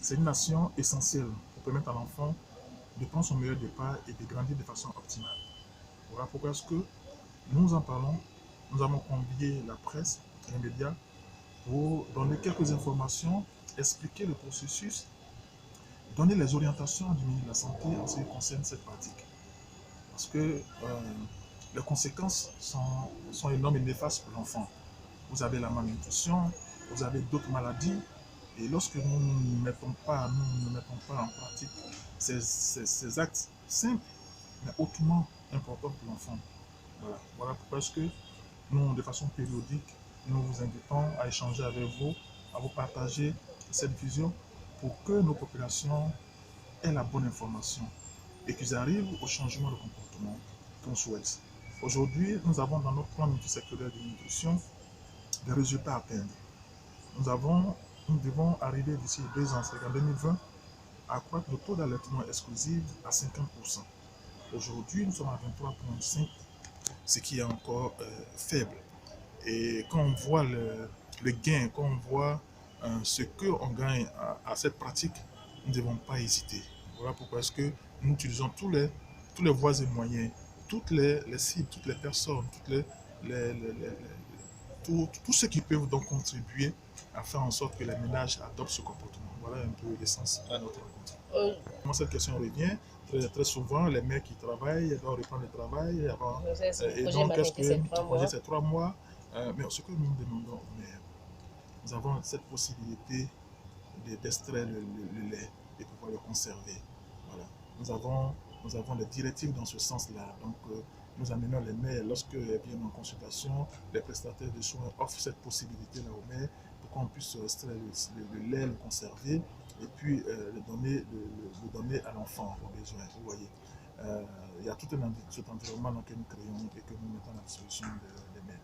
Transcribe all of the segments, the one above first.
c'est une action essentielle pour permettre à l'enfant de prendre son meilleur départ et de grandir de façon optimale. Voilà pourquoi est-ce que nous en parlons. Nous avons convié la presse, les médias, pour donner quelques informations, expliquer le processus, donner les orientations du ministre de la Santé en ce qui concerne cette pratique. Parce que les conséquences sont énormes et néfastes pour l'enfant. Vous avez la malnutrition, vous avez d'autres maladies, et lorsque nous ne mettons pas en pratique ces actes simples, mais hautement importants pour l'enfant. Voilà pourquoi est-ce que nous, de façon périodique, nous vous invitons à échanger avec vous, à vous partager cette vision pour que nos populations aient la bonne information et qu'ils arrivent au changement de comportement qu'on souhaite. Aujourd'hui, nous avons dans notre plan multisectoriel de nutrition des résultats à atteindre. Nous devons arriver d'ici 2 ans, c'est en 2020, à accroître le taux d'allaitement exclusif à 50%. Aujourd'hui, nous sommes à 23,5%, ce qui est encore faible. Et quand on voit le gain, quand on voit ce qu'on gagne à cette pratique, nous ne devons pas hésiter. Voilà pourquoi est-ce que nous utilisons tous les voies et moyens, toutes les cibles, toutes les personnes, tous ceux qui peuvent donc contribuer à faire en sorte que les ménages adoptent ce comportement. Voilà un peu l'essence de notre rencontre. Comment cette question revient? Très souvent, les mères qui travaillent doivent reprendre le travail avant. Et donc, qu'est-ce que le projet, c'est 3 mois? Mais ce que nous demandons aux mères, nous avons cette possibilité d'extraire le lait et pouvoir le conserver. Voilà. Nous avons des directives dans ce sens-là. Donc, nous amenons les mères, lorsqu'elles viennent en consultation, les prestataires de soins offrent cette possibilité-là aux mères pour qu'on puisse extraire le lait, le conserver et puis le donner à l'enfant au besoin. Vous voyez. Il y a tout cet environnement dans lequel nous créons et que nous mettons à la disposition des mères.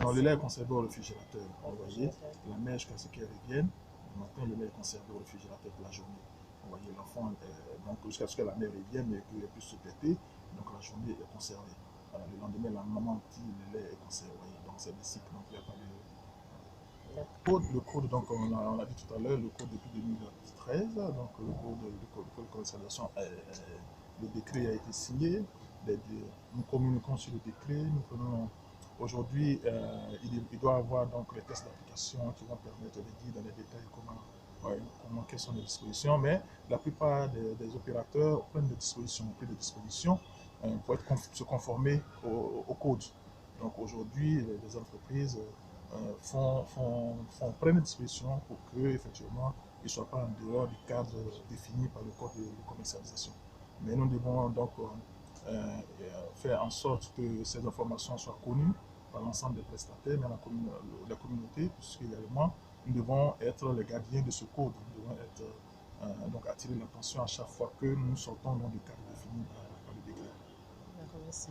Alors, le lait est conservé au réfrigérateur. Vous voyez, la mère jusqu'à ce qu'elle revienne. Le matin, le lait est conservé au réfrigérateur pour la journée. Vous voyez, l'enfant, donc jusqu'à ce que la mère revienne et qu'elle puisse se péter, donc la journée est conservée. Voilà, le lendemain, la maman dit le lait est conservé. Donc c'est des cycles, donc il n'y a pas de. Le code, donc on l'a dit tout à l'heure, le code depuis 2013, donc le code de commercialisation, le décret a été signé, nous communiquons sur le décret, nous prenons. Aujourd'hui, il doit y avoir donc les tests d'application qui vont permettre de dire dans les détails quelles sont les dispositions, mais la plupart des opérateurs prennent des dispositions, pour se conformer au code. Donc aujourd'hui, les entreprises prennent des dispositions pour qu'effectivement, ils ne soient pas en dehors du cadre défini par le code de commercialisation. Mais nous devons donc faire en sorte que ces informations soient connues par l'ensemble des prestataires, mais la communauté, puisqu'également, nous devons être les gardiens de ce code. Nous devons être, donc attirer l'attention à chaque fois que nous sortons dans le cadre défini par le décret. Merci.